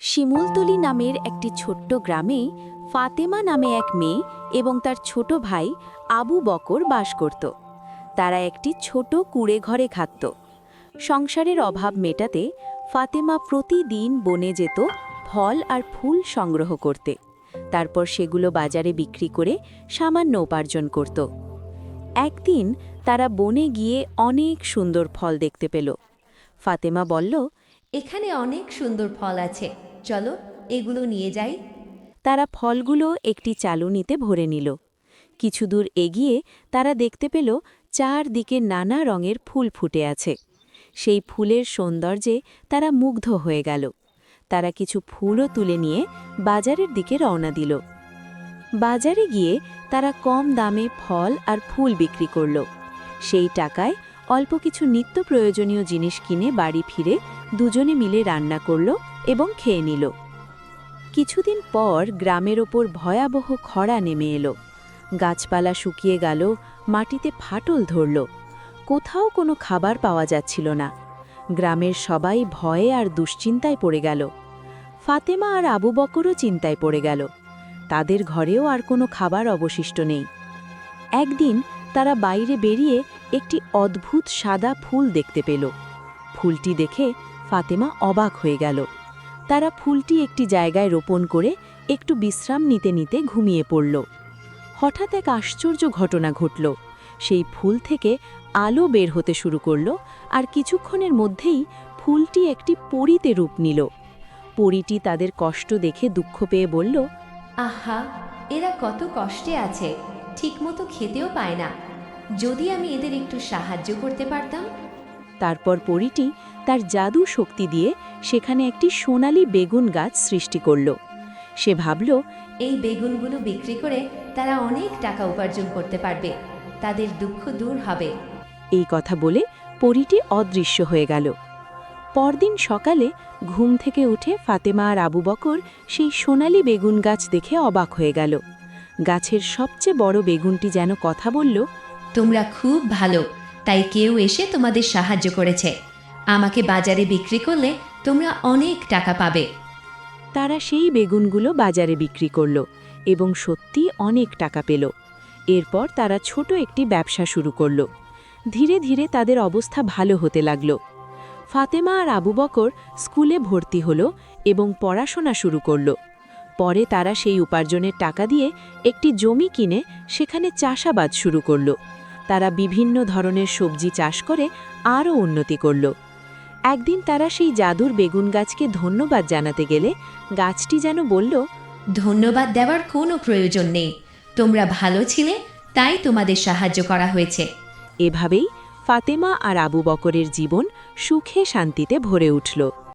শিমুলতলি নামের একটি ছোট্ট গ্রামে ফাতেমা নামে এক মেয়ে এবং তার ছোট ভাই আবু বকর বাস করত। তারা একটি ছোট কুঁড়ে ঘরে থাকত। সংসারের অভাব মেটাতে ফাতেমা প্রতিদিন বনে যেত ফল আর ফুল সংগ্রহ করতে। তারপর সেগুলো বাজারে বিক্রি করে সামান্য উপার্জন করত। একদিন তারা বনে গিয়ে অনেক সুন্দর ফল দেখতে পেল। ফাতেমা বলল, এখানে অনেক সুন্দর ফল আছে, চলো এগুলো নিয়ে যাই। তারা ফলগুলো একটি চালুনিতে ভরে নিল। কিছু দূর এগিয়ে তারা দেখতে পেল চারদিকে নানা রঙের ফুল ফুটে আছে। সেই ফুলের সৌন্দর্যে তারা মুগ্ধ হয়ে গেল। তারা কিছু ফুলও তুলে নিয়ে বাজারের দিকে রওনা দিল। বাজারে গিয়ে তারা কম দামে ফল আর ফুল বিক্রি করল। সেই টাকায় অল্প কিছু নিত্য প্রয়োজনীয় জিনিস কিনে বাড়ি ফিরে দুজনে মিলে রান্না করল এবং খেয়ে নিল। কিছুদিন পর গ্রামের ওপর ভয়াবহ খরা নেমে এলো। গাছপালা শুকিয়ে গেল, মাটিতে ফাটল ধরল। কোথাও কোনো খাবার পাওয়া যাচ্ছিল না। গ্রামের সবাই ভয়ে আর দুশ্চিন্তায় পড়ে গেল। ফাতেমা আর আবু বকরও চিন্তায় পড়ে গেল। তাদের ঘরেও আর কোনো খাবার অবশিষ্ট নেই। একদিন তারা বাইরে বেরিয়ে একটি অদ্ভুত সাদা ফুল দেখতে পেল। ফুলটি দেখে ফাতেমা অবাক হয়ে গেল। তারা ফুলটি একটি জায়গায় রোপণ করে একটু বিশ্রাম নিতে নিতে ঘুমিয়ে পড়ল। হঠাৎ এক আশ্চর্য ঘটনা ঘটল। সেই ফুল থেকে আলো বের হতে শুরু করল, আর কিছুক্ষণের মধ্যেই ফুলটি একটি পরীতে রূপ নিল। পরীটি তাদের কষ্ট দেখে দুঃখ পেয়ে বলল, আহা, এরা কত কষ্টে আছে, ঠিকমতো খেতেও পায় না। যদি আমি এদের একটু সাহায্য করতে পারতাম। তারপর পরীটি তার জাদু শক্তি দিয়ে সেখানে একটি সোনালী বেগুন গাছ সৃষ্টি করল। সে ভাবল, এই বেগুনগুলো বিক্রি করে তারা অনেক টাকা উপার্জন করতে পারবে, তাদের দুঃখ দূর হবে। এই কথা বলে পরীটি অদৃশ্য হয়ে গেল। পরদিন সকালে ঘুম থেকে উঠে ফাতেমা আর আবু বকর সেই সোনালী বেগুন গাছ দেখে অবাক হয়ে গেল। গাছের সবচেয়ে বড় বেগুনটি যেন কথা বলল, তোমরা খুব ভালো, তাই কেউ এসে তোমাদের সাহায্য করেছে। আমাকে বাজারে বিক্রি করলে তোমরা অনেক টাকা পাবে। তারা সেই বেগুনগুলো বাজারে বিক্রি করল এবং সত্যি অনেক টাকা পেল। এরপর তারা ছোট একটি ব্যবসা শুরু করল। ধীরে ধীরে তাদের অবস্থা ভালো হতে লাগল। ফাতেমা আর আবু বকর স্কুলে ভর্তি হল এবং পড়াশোনা শুরু করল। পরে তারা সেই উপার্জনের টাকা দিয়ে একটি জমি কিনে সেখানে চাষাবাদ শুরু করল। তারা বিভিন্ন ধরনের সবজি চাষ করে আরও উন্নতি করল। একদিন তারা সেই জাদুর বেগুন গাছকে ধন্যবাদ জানাতে গেলে গাছটি যেন বলল, ধন্যবাদ দেওয়ার কোনো প্রয়োজন নেই, তোমরা ভালো ছিলে তাই তোমাদের সাহায্য করা হয়েছে। এভাবেই ফাতেমা আর আবু বকরের জীবন সুখে শান্তিতে ভরে উঠল।